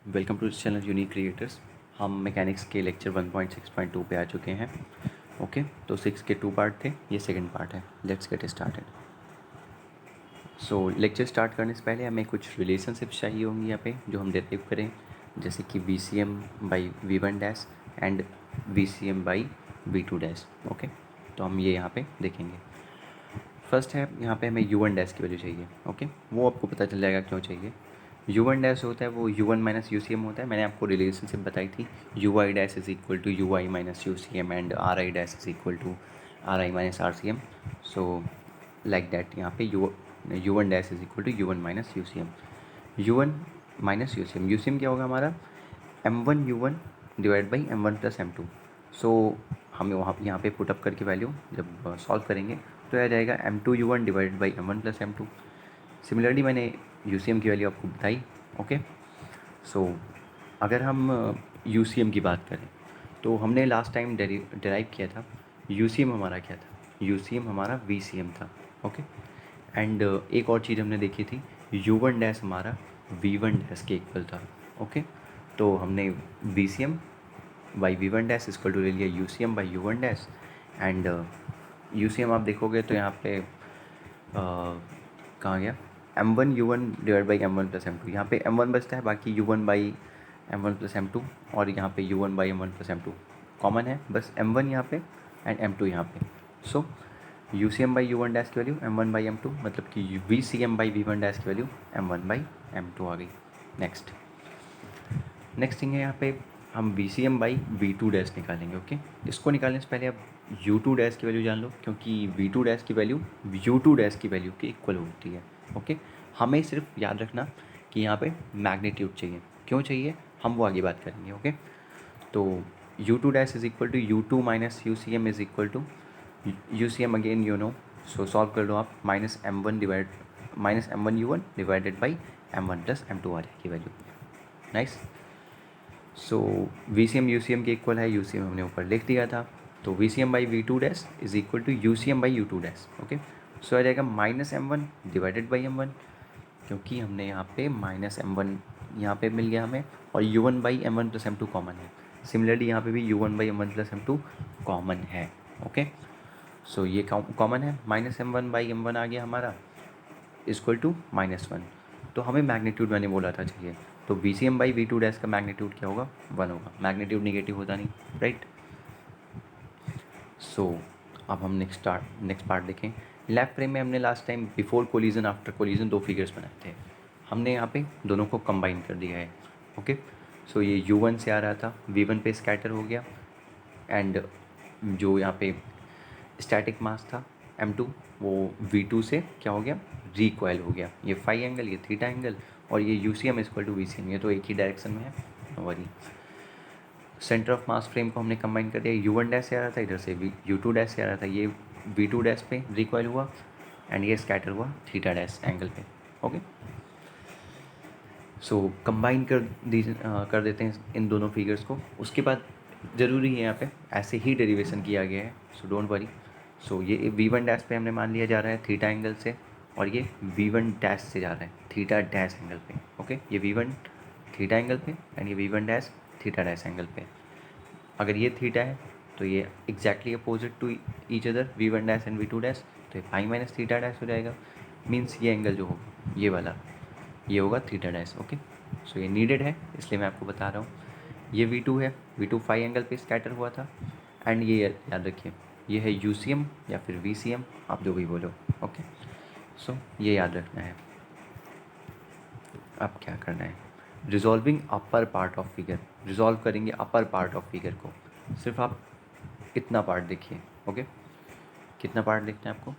Welcome to channel unique creators. हम mechanics के lecture 1.6.2 पे आ चुके हैं। ओके, तो 6 के 2 पार्ट थे, ये सेकंड पार्ट है। Let's get started. So lecture start करने से पहले हमें कुछ रिलेशनशिप्स चाहिए होंगी यहाँ पे जो हम डेराइव करें, जैसे कि V C M by V one dash and V C M by V two dash. Okay, तो हम ये यहाँ पे देखेंगे। फर्स्ट है, यहाँ पे हमें यू वन डैश की वैल्यू चाहिए। ओके, वो आपको पता चल जाएगा क्यों चाहिए। यू वन डैश होता है वो U one minus U C M होता है। मैंने आपको रिलेशनशिप बताई थी, U I dash is equal to U I minus U C M and R I dash is equal to R I minus R C M. So like that यहाँ पे U one dash is equal to U one minus U C M. U one minus U C M, U C M क्या होगा हमारा, M one U one divide by M one plus M two. So हमें वहाँ यहाँ पे put up करके value जब solve करेंगे तो आ जाएगा M two U one divided by M one plus M two. Similarly मैंने यू सी एम की वैल्यू आपको बताई। ओके, सो अगर हम यू सी एम की बात करें तो हमने लास्ट टाइम डेराइव किया था, यू सी एम हमारा क्या था, यू सी एम हमारा वी सी एम था। ओके, एंड एक और चीज़ हमने देखी थी, यू वन डैश हमारा वी वन डैश के इक्वल था। ओके, तो हमने V C M by V one dash equal to ले लिया U C M by U one dash. And U C M आप देखोगे तो यहाँ पे कहाँ गया, M one U one divide by M one plus M two. यहाँ पे एम वन बचता है, बाकी U one by M one plus M two और यहाँ पे U one by M one plus M two common है, बस एम वन यहाँ पे एंड एम टू यहाँ पे। So U C M by U one dash की value M one by M two, मतलब कि V C M by V one dash की value M one by M two आ गई। नेक्स्ट थिंग है, यहाँ पे हम V C M by V two dash निकालेंगे। ओके, इसको निकालने से पहले आप यू टू डैश की वैल्यू जान लो, क्योंकि वी टू डैश की वैल्यू यू टू डैश की वैल्यू के इक्वल होती है। ओके, हमें सिर्फ याद रखना कि यहाँ पे मैग्नीट्यूड चाहिए। क्यों चाहिए, हम वो आगे बात करेंगे। ओके, तो U two dash is equal to U two minus U C M is equal to U C M again you know, so solve कर लो आप, minus M one U one divided by M one plus M two आ जाएगी value. Nice. So V C M U C M के equal है, U C M हमने ऊपर लिख दिया था, तो V C M by V two dash is equal to U C M by U two dash. Okay, so आ जाएगा minus M one divided by M one, क्योंकि हमने यहाँ पे माइनस एम वन यहाँ पे मिल गया हमें, और U one by M one plus M two common है। सिमिलरली यहाँ पे भी U one by M one plus M two common है। ओके, सो ये कॉमन है, minus M one by M one आ गया हमारा इक्वल टू माइनस वन। तो हमें मैग्नीट्यूड मैंने बोला था चाहिए, तो V C M by V two dash का मैग्नीट्यूड क्या होगा, वन होगा। मैग्नीट्यूड निगेटिव होता नहीं, राइट। सो अब हम नेक्स्ट पार्ट देखें। लैब फ्रेम में हमने last time before collision after collision दो फिगर्स बनाए थे, हमने यहाँ पे दोनों को कंबाइन कर दिया है। ओके, सो ये यू वन से आ रहा था, वी वन पे स्कैटर हो गया, एंड जो यहाँ पे स्टैटिक मास था m2 वो v2 से क्या हो गया, रिकॉयल हो गया। ये फाई एंगल, ये थीटा एंगल, और ये U C M equal to V C M, ये तो एक ही डायरेक्शन में है, no worry. Centre of mass frame को हमने कंबाइन कर दिया, यू वन डैश से आ रहा था, इधर से यू टू डैश से आ रहा था, ये वी टू डैश पे रिकॉयल हुआ एंड ये स्कैटर हुआ थीटा डैश एंगल पे। ओके, सो कंबाइन कर देते हैं इन दोनों फिगर्स को। उसके बाद ज़रूरी है यहाँ पे ऐसे ही डेरिवेशन किया गया है, सो डोंट वरी। सो ये वी वन डैश पे हमने मान लिया जा रहा है थीटा एंगल से, और ये वी वन डैश से जा रहा है थीटा डैश एंगल पे। ओके, ये वी वन थीटा एंगल पे एंड ये V one dash theta dash angle पे। अगर ये थीटा है तो ये exactly opposite to each other, V one dash and V two dash, तो ये पाई माइनस थीटा डैश हो जाएगा। मीन्स ये एंगल जो होगा ये वाला, ये होगा थीटा डैश। ओके, सो ये नीडेड है इसलिए मैं आपको बता रहा हूँ। ये V2 है, V2 फाई एंगल पे स्कैटर हुआ था, एंड ये याद रखिए ये है UCM या फिर VCM, आप जो भी बोलो। ओके, सो ये याद रखना है। अब क्या करना है, resolving upper part of figure, resolve करेंगे अपर पार्ट ऑफ फिगर को। सिर्फ आप इतना पार्ट देखिए। ओके, कितना पार्ट देखना है आपको,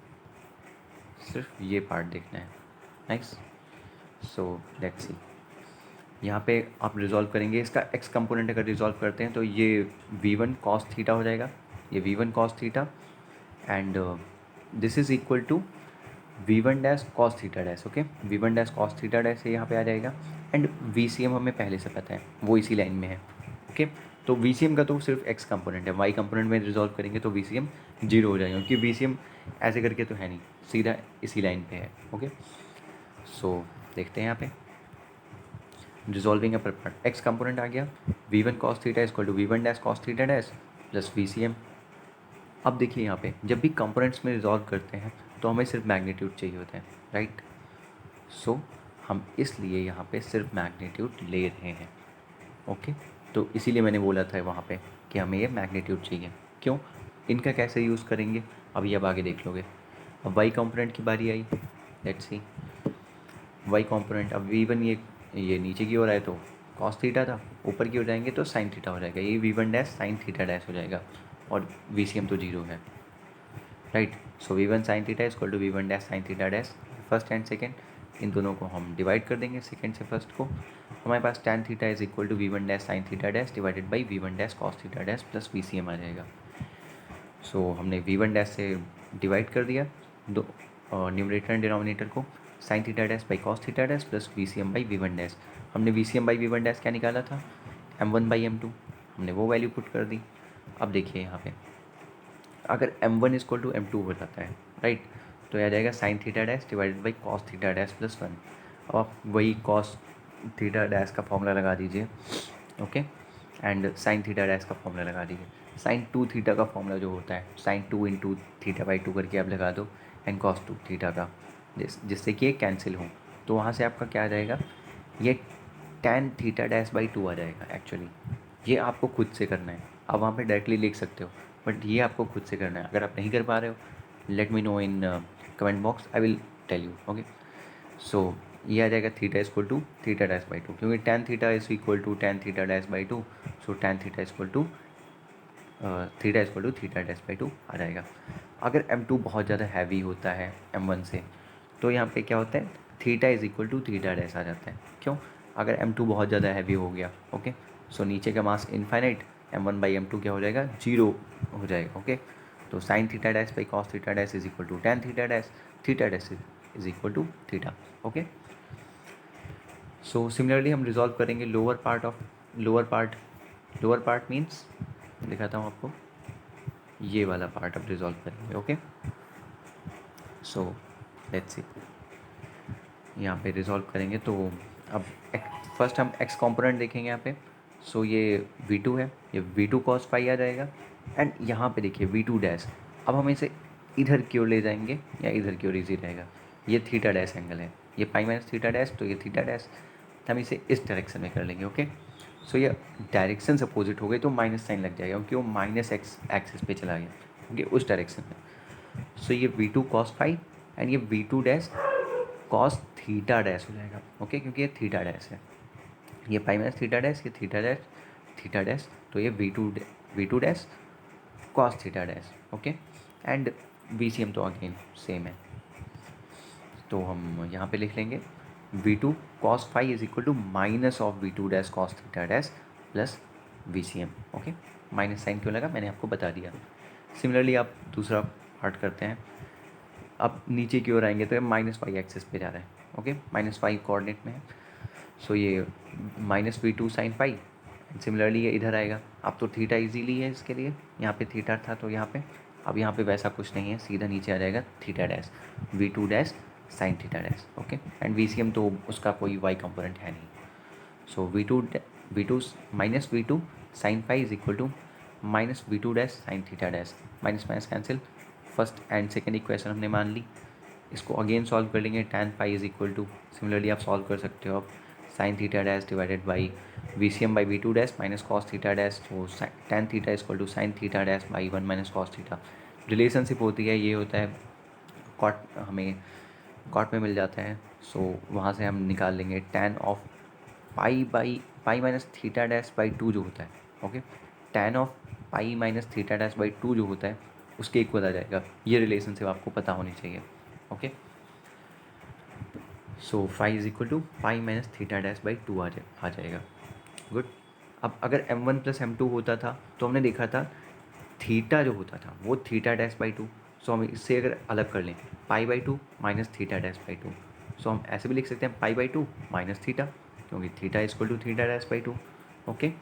सिर्फ ये पार्ट देखना है। नाइस, सो लेट्स सी, यहाँ पे आप रिजॉल्व करेंगे इसका एक्स कंपोनेंट। अगर रिजॉल्व करते हैं तो ये वी वन कॉस थीटा हो जाएगा, ये V one cos theta, and this is equal to V one dash cos theta dash. Okay, V one dash cos theta dash यहाँ पे आ जाएगा, एंड वी सी एम हमें पहले से पता है वो इसी लाइन में है। ओके, तो वी सी एम का तो सिर्फ एक्स कंपोनेंट है, वाई कंपोनेंट में रिजॉल्व करेंगे तो वी सी एम जीरो हो जाएगा, क्योंकि वी सी एम ऐसे करके तो है नहीं, सीधा इसी लाइन पे है। ओके, सो देखते हैं यहाँ पे resolving upper part, X component आ गया, v1 cos theta equal to v1 dash cos theta dash plus VCM। अब देखिए यहाँ पे जब भी कंपोनेंट्स में रिजॉल्व करते हैं तो हमें सिर्फ मैग्नीट्यूड चाहिए होता है, राइट। सो हम इसलिए यहाँ पे सिर्फ मैग्नीट्यूड ले रहे हैं, ओके। तो इसीलिए मैंने बोला था वहाँ पे कि हमें ये मैग्नीट्यूड चाहिए। क्यों, इनका कैसे यूज़ करेंगे अभी अब आगे देख लोगे। अब वाई कंपोनेंट की बारी आई, लेट्स सी वाई कंपोनेंट। अब v1 ये नीचे की ओर आए तो cos थीटा था, ऊपर की ओर जाएंगे तो sin थीटा हो जाएगा, ये v1 dash sin theta dash हो जाएगा और VCM तो जीरो है, right. So v1 sin theta equal to v1 dash sin theta dash, first and second इन दोनों को हम डिवाइड कर देंगे सेकेंड से फर्स्ट को। हमारे पास tan theta is equal to v1 dash sin theta dash divided by v1 dash cos theta dash plus VCM आ जाएगा। सो हमने v1 डैश से डिवाइड कर दिया दो न्यूमरेटर एंड डिनोमिनेटर को, sin theta dash by cos theta dash plus VCM by v1 dash. हमने VCM by v1 dash क्या निकाला था, m1 बाई m2, हमने वो वैल्यू पुट कर दी। अब देखिए यहाँ पे अगर m1 इक्वल टू m2 हो जाता है, राइट, तो यह आ जाएगा sin theta dash divided by cos theta dash plus 1। अब आप वही cos थीटा डैश का फॉर्मूला लगा दीजिए, okay, and sin theta dash का फॉर्मूला लगा दीजिए। sin 2 थीटा का फॉर्मूला जो होता है sin 2 इंटू थीटा बाई 2 करके आप लगा दो, एंड cos 2 थीटा का, जिससे कि ये कैंसिल हो, तो वहाँ से आपका क्या आ जाएगा, ये tan थीटा डैश बाई 2 आ जाएगा। एक्चुअली ये आपको खुद से करना है, आप वहाँ पे डायरेक्टली लिख सकते हो, बट ये आपको खुद से करना है। अगर आप नहीं कर पा रहे हो, let me know in comment box, I will tell you, okay. So ये आ जाएगा theta equal to theta dash by 2, क्योंकि tan theta is equal to tan theta dash by 2, so tan theta equal to theta dash by 2 आ जाएगा। अगर m2 बहुत ज़्यादा heavy होता है m1 से, तो यहाँ पे क्या होता है, theta is equal to theta dash आ जाता है। क्यों, अगर m2 बहुत ज़्यादा हैवी हो गया, ओके, सो नीचे का मास इनफाइनाइट, m1 बाई m2 क्या हो जाएगा, जीरो हो जाएगा, ओके। तो sine theta dash by cos theta dash is equal to tan theta dash is equal to theta, okay. So similarly हम रिजॉल्व करेंगे लोअर पार्ट मीन्स दिखाता हूँ आपको, ये वाला पार्ट अब रिजॉल्व करेंगे, ओके। सो लेट्स सी यहाँ पे रिजॉल्व करेंगे तो अब फर्स्ट हम एक्स कंपोनेंट देखेंगे यहाँ पे। सो ये v2 है, ये v2 cos फाई आ जाएगा, एंड यहाँ पे देखिए v2 डैश, अब हम इसे इधर की ओर ले जाएंगे या इधर की ओर इजी रहेगा, ये थीटा डैश एंगल है, ये पाई माइनस थीटा डैश, तो ये थीटा डैश, हम इसे इस डायरेक्शन में कर लेंगे, ओके। सो ये डायरेक्शन अपोजिट हो गई तो माइनस साइन लग जाएगा, क्योंकि वो माइनस एक्स एक्सिस पे चला गया, क्योंकि उस डायरेक्शन में। सो ये v2 cos फाई एंड ये v2 dash cos theta dash हो जाएगा, ओके, क्योंकि ये थीटा डैश है, ये पाई माइनस थीटा डैश, ये थीटा डैश, तो ये v2 dash cos theta dash, okay. And VCM तो अगेन सेम है, तो हम यहाँ पे लिख लेंगे v2 cos phi is equal to minus of v2 dash cos theta dash plus VCM, okay. Minus sine क्यों लगा मैंने आपको बता दिया। सिमिलरली आप दूसरा पार्ट करते हैं, अब नीचे की ओर आएंगे तो ये माइनस वाई एक्सिस पे जा रहा है, ओके, माइनस वाई कोऑर्डिनेट में है। सो ये minus v2 sine phi, and similarly ये इधर आएगा। अब तो थीटा इजीली है इसके लिए, यहाँ पे थीटा था तो यहाँ पे, अब यहाँ पे वैसा कुछ नहीं है, सीधा नीचे आ जाएगा theta dash v2 dash sine theta dash, okay. And VCM तो उसका कोई वाई कंपोनेंट है नहीं, so v2 minus v2 sine phi is equal to minus v2 dash sine theta dash, minus minus cancel, first and second equation हमने मान ली। इसको again solve कर लेंगे, tan phi is equal to, similarly आप solve कर सकते हो, आप sine theta dash divided by VCM by v2 dash minus cos theta dash, तो tan theta is equal to sine theta dash by 1 minus cos theta. Relationship होती है, ये होता है कॉट, हमें कॉट में मिल जाता है, सो वहाँ से हम निकाल लेंगे tan of pi minus theta dash by 2 जो होता है, okay, tan of pi minus theta dash by 2 जो होता है उसके इक्वल आ जाएगा। ये रिलेशनशिप आपको पता होनी चाहिए, okay. So phi is equal to pi minus theta dash by 2 आ जाएगा, गुड। अब अगर m1 प्लस m2 होता था तो हमने देखा था थीटा जो होता था वो थीटा डैश बाई 2, सो हम इससे अगर अलग कर लें pi by 2 minus theta dash by 2, so हम ऐसे भी लिख सकते हैं पाई बाई 2 माइनस थीटा, क्योंकि theta is equal to theta dash by 2, okay.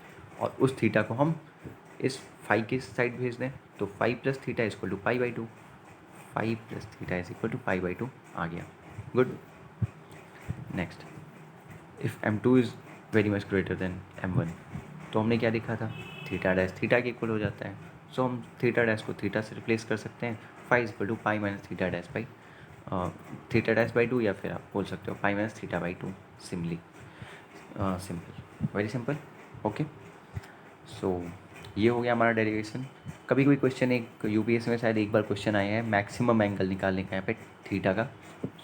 और उस थीटा को हम इस फाई की साइड भेज दें, तो phi plus theta is equal to pi by 2, phi plus theta is equal to pi by 2 आ गया, good. Next, if m2 is very much greater than m1। तो हमने क्या लिखा था, थीटा डैश थीटा के इक्वल हो जाता है। सो हम थीटा डैश को थीटा से रिप्लेस कर सकते हैं, phi equal to pi minus theta dash by theta dash by 2, या फिर आप बोल सकते हो pi minus theta by 2। Simple, very simple. Okay, so ये हो गया हमारा डेरिवेशन। कभी कोई क्वेश्चन, एक यूपीएससी में शायद एक बार क्वेश्चन आया है मैक्सिमम एंगल निकालने का यहाँ पे थीटा का।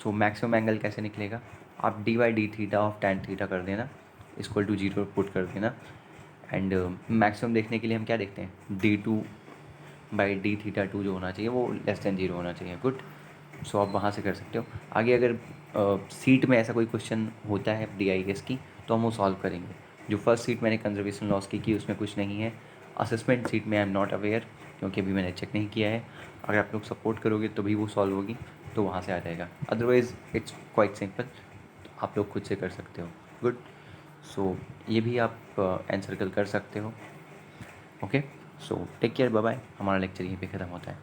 सो मैक्सिमम एंगल कैसे निकलेगा, आप D by D theta of tan theta कर देना, इक्वल टू 0 पुट कर देना। एंड मैक्सिमम देखने के लिए हम क्या देखते हैं, d2/d थीटा 2 जो होना चाहिए वो लेस देन 0 होना चाहिए। गुड, सो आप वहाँ से कर सकते हो। आगे अगर सीट में ऐसा कोई क्वेश्चन होता है DIS की, तो हम वो सॉल्व करेंगे। जो फर्स्ट सीट मैंने कंजर्वेशन लॉस की उसमें कुछ नहीं है। असेसमेंट सीट में आई एम नॉट अवेयर, क्योंकि अभी मैंने चेक नहीं किया है। अगर आप लोग सपोर्ट करोगे तो भी वो सॉल्व होगी, तो वहाँ से आ जाएगा। अदरवाइज़ इट्स क्वाइट सिंपल, आप लोग खुद से कर सकते हो। गुड, सो ये भी आप एनसर्कल कर सकते हो। Okay, so take care, bye bye. हमारा लेक्चर यहीं पे ख़त्म होता है।